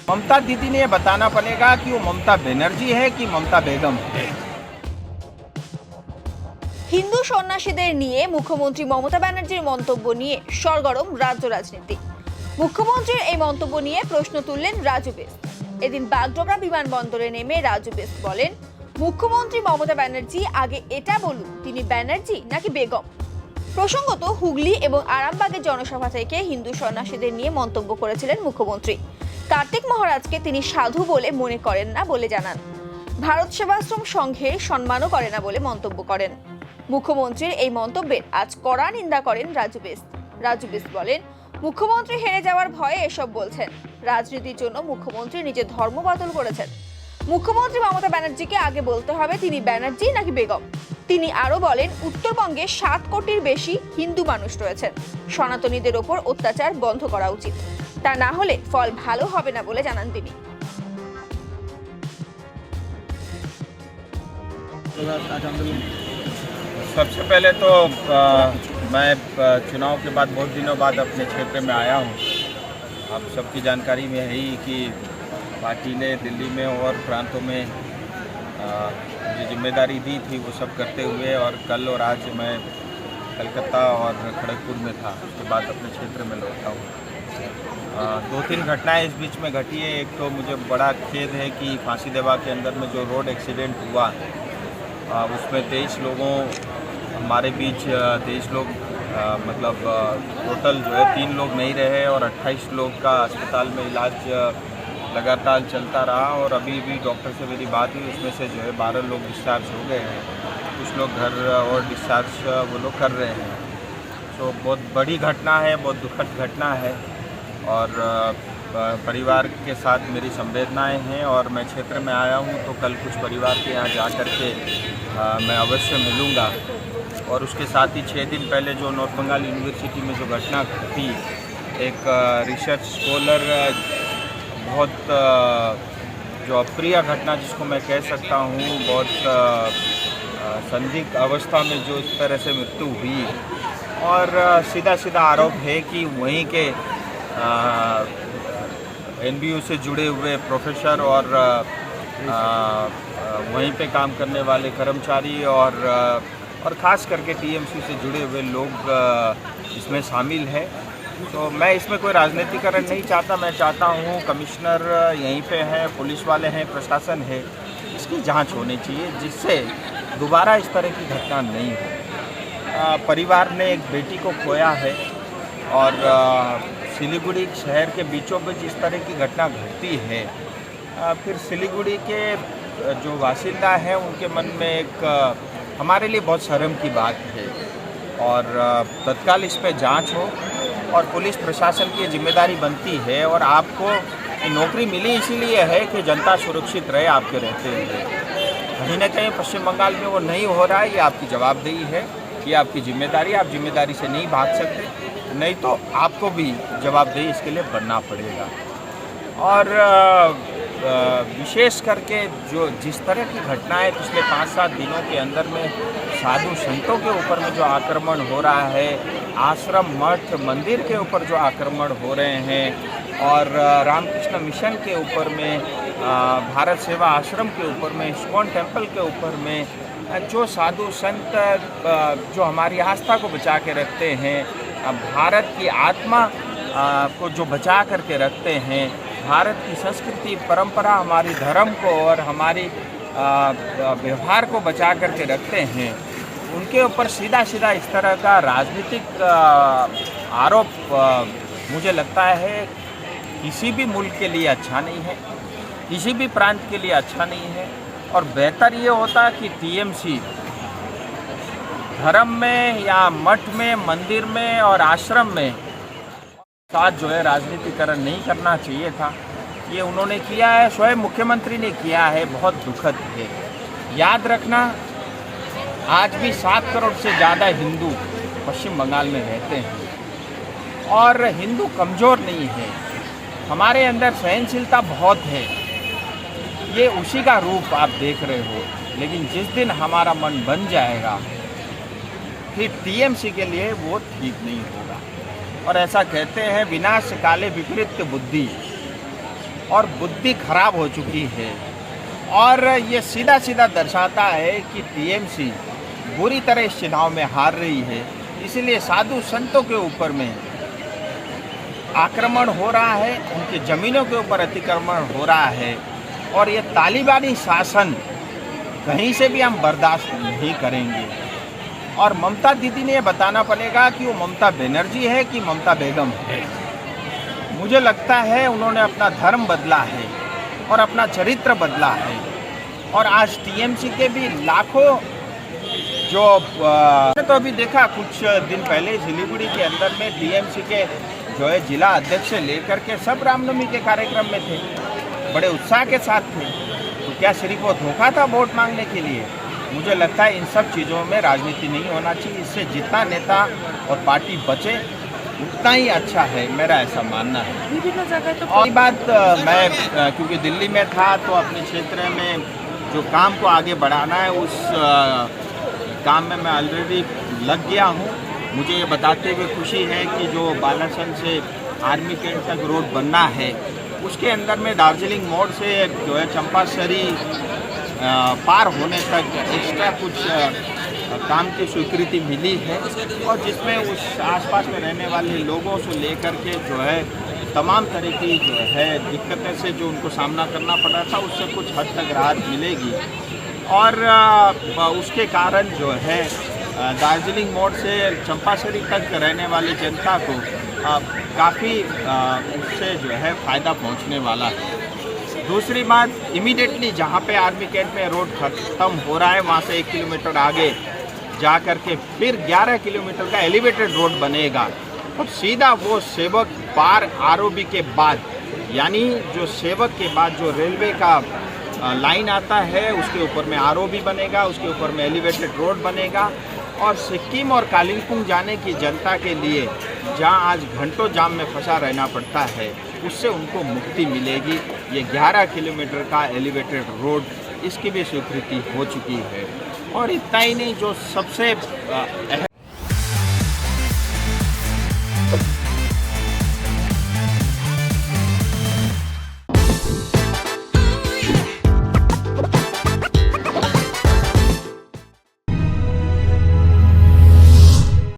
ममता दीदी ने ये बताना पड़ेगा कि वो ममता बनर्जी है कि ममता बेगम है। হিন্দু সন্ন্যাসীদের নিয়ে মুখ্যমন্ত্রী মমতা ব্যানার্জির মন্তব্য নিয়ে সরগরম রাজ্য রাজনীতি। মুখ্যমন্ত্রীর এই মন্তব্য নিয়ে প্রশ্ন তুললেন রাজু বেস্ট। এদিন বাগডোগরা বিমানবন্দরে নেমে রাজু বেস্ট বলেন, মুখ্যমন্ত্রী মমতা ব্যানার্জি আগে এটা বলুন তিনি ব্যানার্জি নাকি বেগম। প্রসঙ্গত হুগলি এবং আরামবাগের জনসভা থেকে হিন্দু সন্ন্যাসীদের নিয়ে মন্তব্য করেছিলেন মুখ্যমন্ত্রী। কার্তিক মহারাজকে তিনি সাধু বলে মনে করেন না বলে জানান। ভারত সেবাশ্রম সংঘের সম্মানও করে না বলে মন্তব্য করেন। মুখ্যমন্ত্রীর এই মন্তব্যের আজ কড়া নিন্দা করেন রাজু বেস্ট। রাজু বেস্ট বলেন, মুখ্যমন্ত্রী হেরে যাওয়ার ভয়ে এসব বলছেন। রাজনীতির জন্য মুখ্যমন্ত্রী নিজের ধর্ম বদল করেছেন। মুখ্যমন্ত্রী মমতা ব্যানার্জিকে আগে বলতে হবে তিনি ব্যানার্জি নাকি বেগম। তিনি আরো বলেন, উত্তরবঙ্গে 7 কোটির বেশি হিন্দু মানুষ রয়েছেন। সনাতনীদের ওপর অত্যাচার বন্ধ করা উচিত, তা না হলে ফল ভালো হবে না বলে জানান তিনি। सबसे पहले तो मैं चुनाव के बाद बहुत दिनों बाद अपने क्षेत्र में आया हूँ। आप सबकी जानकारी में है ही कि पार्टी ने दिल्ली में और प्रांतों में जो जिम्मेदारी दी थी वो सब करते हुए, और कल और आज मैं कलकत्ता और खड़गपुर में था। उसके बाद अपने क्षेत्र में लौटा हूँ। 2-3 घटनाएं इस बीच में घटी है। एक तो मुझे बड़ा खेद है कि फांसी देवा के अंदर में जो रोड एक्सीडेंट हुआ उसमें 23 लोगों हमारे बीच 23 लोग मतलब टोटल जो है 3 लोग नहीं रहे और 28 लोग का अस्पताल में इलाज लगातार चलता रहा। और अभी भी डॉक्टर से मेरी बात हुई, उसमें से जो है 12 लोग डिस्चार्ज हो गए हैं, कुछ लोग घर और डिस्चार्ज वो लोग कर रहे हैं। तो बहुत बड़ी घटना है, बहुत दुखद घटना है और परिवार के साथ मेरी संवेदनाएं हैं। और मैं क्षेत्र में आया हूं तो कल कुछ परिवार के यहाँ जा कर के मैं अवश्य मिलूँगा। और उसके साथ ही 6 दिन पहले जो नॉर्थ बंगाल यूनिवर्सिटी में जो घटना घटी, एक रिसर्च स्कॉलर बहुत जो अप्रिय घटना जिसको मैं कह सकता हूँ, बहुत संदिग्ध अवस्था में जो इस तरह से मृत्यु हुई। और सीधा सीधा आरोप है कि वहीं के NBU से जुड़े हुए प्रोफेसर और वहीं पे काम करने वाले कर्मचारी और ख़ास करके TMC से जुड़े हुए लोग इसमें शामिल है। तो मैं इसमें कोई राजनीतिकरण नहीं चाहता। मैं चाहता हूँ कमिश्नर यहीं पे हैं, पुलिस वाले हैं, प्रशासन है, इसकी जांच होनी चाहिए जिससे दोबारा इस तरह की घटना नहीं हो। परिवार ने एक बेटी को खोया है और सिलीगुड़ी शहर के बीचों बीच इस तरह की घटना घटती है। फिर सिलीगुड़ी के जो बासिंदा हैं उनके मन में एक हमारे लिए बहुत शर्म की बात है। और तत्काल इस पर जांच हो और पुलिस प्रशासन की जिम्मेदारी बनती है। और आपको नौकरी मिली इसीलिए है कि जनता सुरक्षित रहे आपके रहते हुए। कहीं ना कहीं पश्चिम बंगाल में वो नहीं हो रहा है, ये आपकी जवाबदेही है, ये आपकी जिम्मेदारी। आप जिम्मेदारी से नहीं भाग सकते, नहीं तो आपको भी जवाबदेही इसके लिए बनना पड़ेगा। और विशेष करके जो जिस तरह की घटनाएं पिछले 5-7 दिनों के अंदर में साधु संतों के ऊपर में जो आक्रमण हो रहा है, आश्रम मठ मंदिर के ऊपर जो आक्रमण हो रहे हैं, और रामकृष्ण मिशन के ऊपर में, भारत सेवा आश्रम के ऊपर में, इस्कॉन टेम्पल के ऊपर में जो साधु संत जो हमारी आस्था को बचा के रखते हैं, भारत की आत्मा को जो बचा करके रखते हैं, भारत की संस्कृति परंपरा, हमारी धर्म को और हमारी व्यवहार को बचा करके रखते हैं, उनके ऊपर सीधा सीधा इस तरह का राजनीतिक आरोप मुझे लगता है किसी भी मुल्क के लिए अच्छा नहीं है, किसी भी प्रांत के लिए अच्छा नहीं है। और बेहतर ये होता कि TMC धर्म में या मठ में, मंदिर में और आश्रम में साथ जो है राजनीतिकरण नहीं करना चाहिए था। ये उन्होंने किया है, स्वयं मुख्यमंत्री ने किया है, बहुत दुखद है। याद रखना, आज भी 7 करोड़ से ज़्यादा हिंदू पश्चिम बंगाल में रहते हैं और हिंदू कमज़ोर नहीं है। हमारे अंदर सहनशीलता बहुत है, ये उसी का रूप आप देख रहे हो। लेकिन जिस दिन हमारा मन बन जाएगा फिर TMC के लिए वो ठीक नहीं होगा। और ऐसा कहते हैं, विनाश काले विपरीत बुद्धि। और बुद्धि खराब हो चुकी है। और ये सीधा सीधा दर्शाता है कि टीएमसी बुरी तरह इस चुनाव में हार रही है। इसलिए साधु संतों के ऊपर में आक्रमण हो रहा है, उनकी ज़मीनों के ऊपर अतिक्रमण हो रहा है और ये तालिबानी शासन कहीं से भी हम बर्दाश्त नहीं करेंगे। और ममता दीदी ने ये बताना पड़ेगा कि वो ममता बनर्जी है कि ममता बेगम है। मुझे लगता है उन्होंने अपना धर्म बदला है और अपना चरित्र बदला है। और आज टीएमसी के भी लाखों जो तो अभी देखा कुछ दिन पहले सिलीगुड़ी के अंदर में टीएमसी के जो है जिला अध्यक्ष से लेकर के सब रामनवमी के कार्यक्रम में थे, बड़े उत्साह के साथ थे। तो क्या सिर्फ वो धोखा था वोट मांगने के लिए? मुझे लगता है इन सब चीज़ों में राजनीति नहीं होना चाहिए। इससे जितना नेता और पार्टी बचे उतना ही अच्छा है, मेरा ऐसा मानना है। विभिन्न जगह तो और बात मैं क्योंकि दिल्ली में था तो अपने क्षेत्र में जो काम को आगे बढ़ाना है उस काम में मैं ऑलरेडी लग गया हूँ। मुझे ये बताते हुए खुशी है कि जो बालासन से आर्मी कैंट तक रोड बनना है उसके अंदर में दार्जिलिंग मोड़ से जो है चंपासरी पार होने तक एक्स्ट्रा कुछ काम की स्वीकृति मिली है और जिसमें उस आसपास में रहने वाले लोगों से लेकर के जो है तमाम तरह की जो है दिक्कतें से जो उनको सामना करना पड़ रहा था उससे कुछ हद तक राहत मिलेगी। और उसके कारण जो है दार्जिलिंग मोड़ से चंपासरी तक रहने वाली जनता को काफ़ी उससे जो है फ़ायदा पहुंचने वाला है। दूसरी बात, इमीडिएटली जहां पे आर्मी कैंट में रोड ख़त्म हो रहा है वहां से 1 किलोमीटर आगे जा कर के फिर 11 किलोमीटर का एलिवेटेड रोड बनेगा और सीधा वो सेवक पार आरओबी के बाद, यानी जो सेवक के बाद जो रेलवे का लाइन आता है उसके ऊपर में आरओबी बनेगा, उसके ऊपर में एलिवेटेड रोड बनेगा और सिक्किम और कालिम्पोंग जाने की जनता के लिए जहां आज घंटों जाम में फंसा रहना पड़ता है उससे उनको मुक्ति मिलेगी। ये 11 किलोमीटर का एलिवेटेड रोड, इसकी भी स्वीकृति हो चुकी है। और इतना ही नहीं, जो सबसे